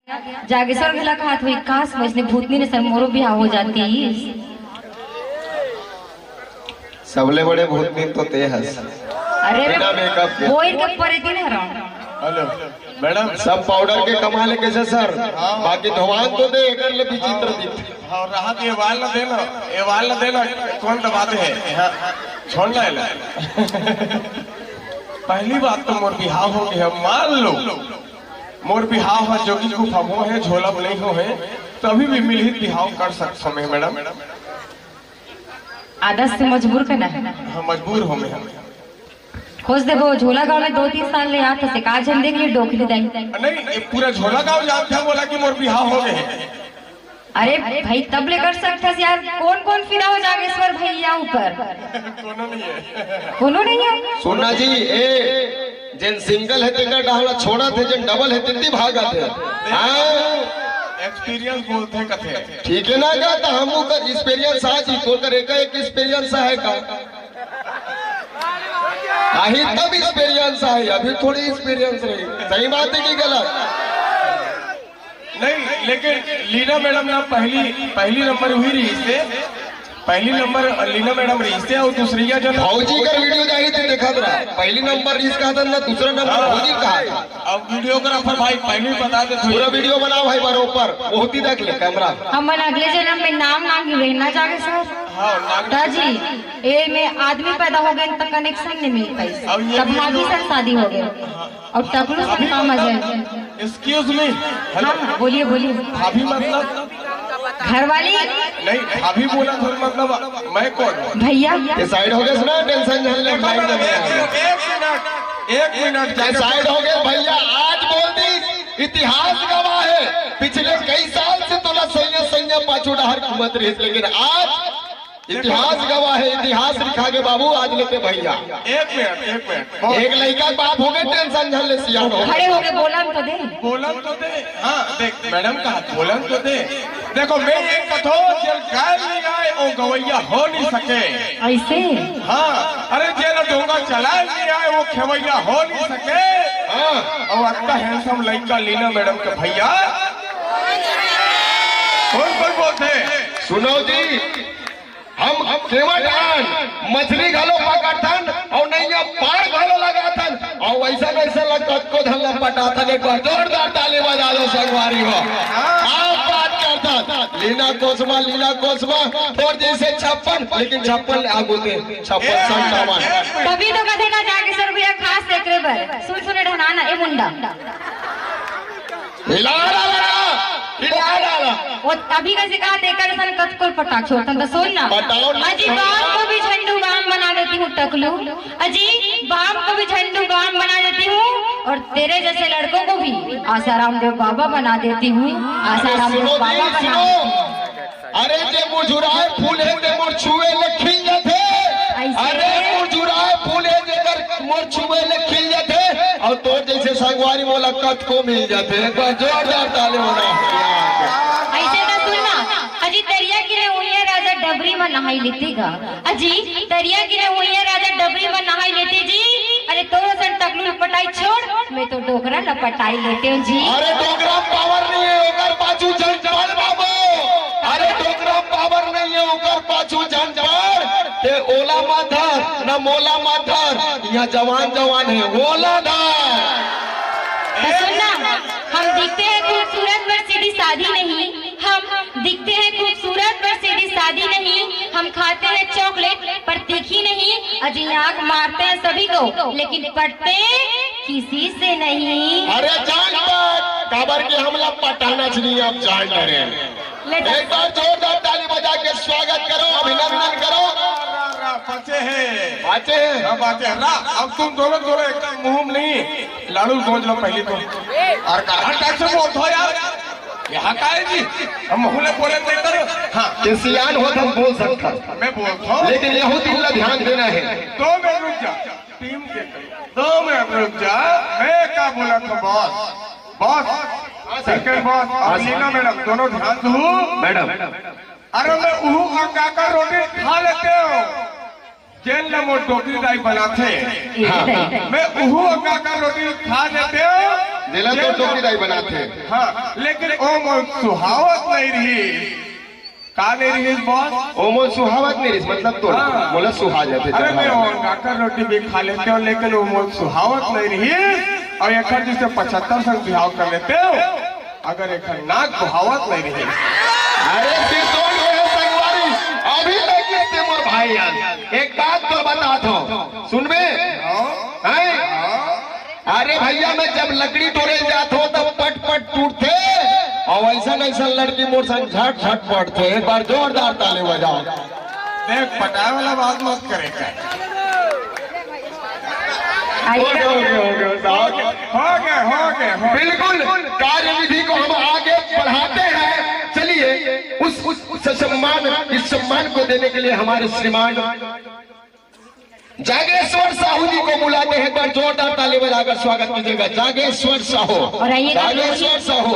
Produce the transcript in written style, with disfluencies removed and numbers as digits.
जागेश्वर घला खात हुई काश वैसने भूतनी ने सर मोरो बियाह हो जाती। सबले बड़े भूतनी तो ते हस। अरे वो इनके परे दिन है रहा। हेलो मैडम, सब पाउडर के कमाल है कैसे सर? बाकी धवान तो दे कर ले विचित्र दिखते। और राहत ये वाल न देना, ये वाल न देना, कौन दबाते है? छोड़ ले। पहली बात तो मोर बिहाव हो गया, मान लो मोर बिहाव है जोगी को फगो है, झोला नहीं हो है, तो अभी भी मिलहित बिहाव कर सकते हैं मैडम। आदत से मजबूर करना है। हाँ मजबूर हो मैं। खोज दे वो झोला गाँव में 2-3 साल ले आता से काज हम देख लिए डोकली दाई। नहीं पूरा झोला गाँव जानते हैं, बोला कि मोर बिहाव हो गए। अरे भाई तब ले कर सकता है यार, कौन कौन फिरा हो जागेश्वर भैया ऊपर? कोनो नहीं है, कोनो नहीं है। सोना जी ए जिन सिंगल है तेरा डाला छोड़ा थे, जिन डबल है तिंदी भागा थे। एक्सपीरियंस बोलते हैं कथे। ठीक है ना का तो हमू का एक्सपीरियंस आज ही तो करे का एक एक्सपीरियंस है का आही तब एक्सपीरियंस है, अभी थोड़ी एक्सपीरियंस रही। सही बात है कि गलत? नहीं लेकिन लीना मैडम ना पहली नंबर हुई रही से, पहली नंबर लीना मैडम रही से, और दूसरी जो फौजी का वीडियो जाही थे देखा था, पहली नंबर रीस कहा था ना, दूसरा नंबर फौजी कहा। अब वीडियोग्राफर भाई पहले बता दे, पूरा वीडियो बनाओ भाई बरोबर, बहुत ही देख ले कैमरा। हम अगले जन्म में नाम रहना जागेश्वर। हाँ जी, ए में आदमी पैदा हो गए तो कनेक्शन नहीं मिल पाई, तब भाभी से शादी हो गए और टकलू से काम आ जाए। Excuse me. हाँ बोलिए बोलिए। भाभी मतलब घरवाली नहीं, भाभी बोला तो मतलब मैं कौन? भैया ये साइड हो गए, सुना टेंशन नहीं ले। एक मिनट साइड हो गए भैया। आज बोल दी इतिहास गवाह है, पिछले कई साल से तो सैया पाछू डहर घूमत रही, लेकिन आज इतिहास गवाह है, इतिहास लिखा के बाबू आज लेते भैया। एक मिनट एक लड़का बाप हो गए, टेंशन झल ले सियान हो खड़े हो गए। बोलन तो दे। हाँ देख मैडम कहा बोलन तो दे। देखो मैं एक कथो जेल गाय नहीं गाय और गवैया हो नहीं सके ऐसे। हाँ अरे जेल डोंगा चला नहीं आए वो खेवैया हो नहीं सके। हाँ और अच्छा हैंडसम लड़का लीना मैडम के भैया कौन बोलते? सुनो जी, हम केवटान मछली घालो पकड़थन और नहीं पार घालो लगाथन, और वैसा वैसा लगता को धल्ला पटाथन। एक बार जोरदार ताली बजा दो संगवारी हो। आप बात करता लीना कोसमा और जैसे 56, लेकिन 56 आगू दे 56 57। तभी तो कथे ना जागेश्वर भैया खास देखरे पर सुन ढनाना ए मुंडा हिला वो अभी कैसे कहा देकर सन कतकोल पटाख छोड़तन तो सुन ना। अजी बाम को भी झंडू बाम बना देती हूँ टकलू, अजी बाम को भी झंडू बाम बना देती हूँ, और तेरे जैसे लड़कों को भी आसाराम देव बाबा बना देती हूँ। आसाराम देव बाबा बना। अरे जे मुजुराए फूल है ते मोर छुए ले खिल जाते। अरे मुजुराए फूल है जेकर मोर छुए ले खिल जाते, और तो जैसे संगवारी मोला कत को मिल जाते। एक बार जोरदार ताली बजाओ। ऐसे ना सुनना। अजी तरिया गिरे हुई राजा डबरी में नहाई लेती गा। अजी तरिया गिरे हुई राजा डबरी में नहाई लेती जी। अरे तो सन टकलू पटाई छोड़, मैं तो डोकरा लपटाई लेते हूँ जी। अरे डोकरा पावर नहीं है ओकर पाछू झंझाड़ बाबू। अरे डोकरा पावर नहीं है ओकर पाछू झंझाड़। ते ओला माधर न मोला माधर, यहाँ जवान है ओला धार। सुनना, हम दिखते हैं खूबसूरत पर सीधी शादी नहीं, हम दिखते हैं खूबसूरत पर सीधी शादी नहीं, हम खाते हैं चॉकलेट पर तीखी नहीं। अजी आंख मारते हैं सभी को लेकिन पटते किसी से नहीं। अरे जान पर काबर के हमला पटाना चाहिए, आप जान डरे। एक बार जोरदार ताली बजा के स्वागत करो, अभिनंदन करो। बचे हैं अब तुम दोनों एकदम मुंह नहीं लाड़ू गोंज लो पहले तो। और कहाँ टाइप से बोलते हो यार, यहाँ का है जी? हम मुहले बोले नहीं करो। हाँ सियान हो तो बोल सकता, मैं बोलता हूँ, लेकिन यहूं दिल ध्यान देना है। 2 मिनट रुक जा, टीम के 2 मिनट रुक जा। मैं क्या बोला था बॉस सेकंड बॉस और लीना मैडम दोनों ध्यान दो मैडम। अरे मैं उहू अंगाकर रोटी खा लेते हो, जेल में मोट टोकरी दाई बनाते। मैं उहू अंगाकर रोटी खा लेते हो, जेला तो चौकीदार बनाते। हाँ, लेकिन वो सुहावत नहीं रही। का नहीं रही बॉस? ओमो सुहावत नहीं रही, मतलब तो हाँ। बोला सुहा जाते। अरे मैं गाकर रोटी भी खा लेते हो, लेकिन वो मोल सुहावत नहीं रही। और एक जिसे 75 संग बिहाव कर लेते हो, अगर एक नाक बुहावत नहीं रही। अरे फिर तो संगवारी अभी लेके मोर भाई यार एक बात तो बताता हूँ, सुनबे? अरे भैया मैं जब लकड़ी तोड़े जाता हूँ तब पट पट टूटते, और ऐसा लड़की मोर संग झट झट पड़ते। एक बार जोरदार ताली बजाओ। देख, पटाए वाला बात मत करेगा। हो गए। बिल्कुल, कार्यविधि को हम आगे बढ़ाते हैं। चलिए उस सम्मान, इस सम्मान को देने के लिए हमारे श्रीमान जागेश्वर साहू जी को बुलाते हैं। एक बार जोरदार ताली बजाकर स्वागत कीजिएगा। जागेश्वर साहू, और आइएगा जागेश्वर साहू।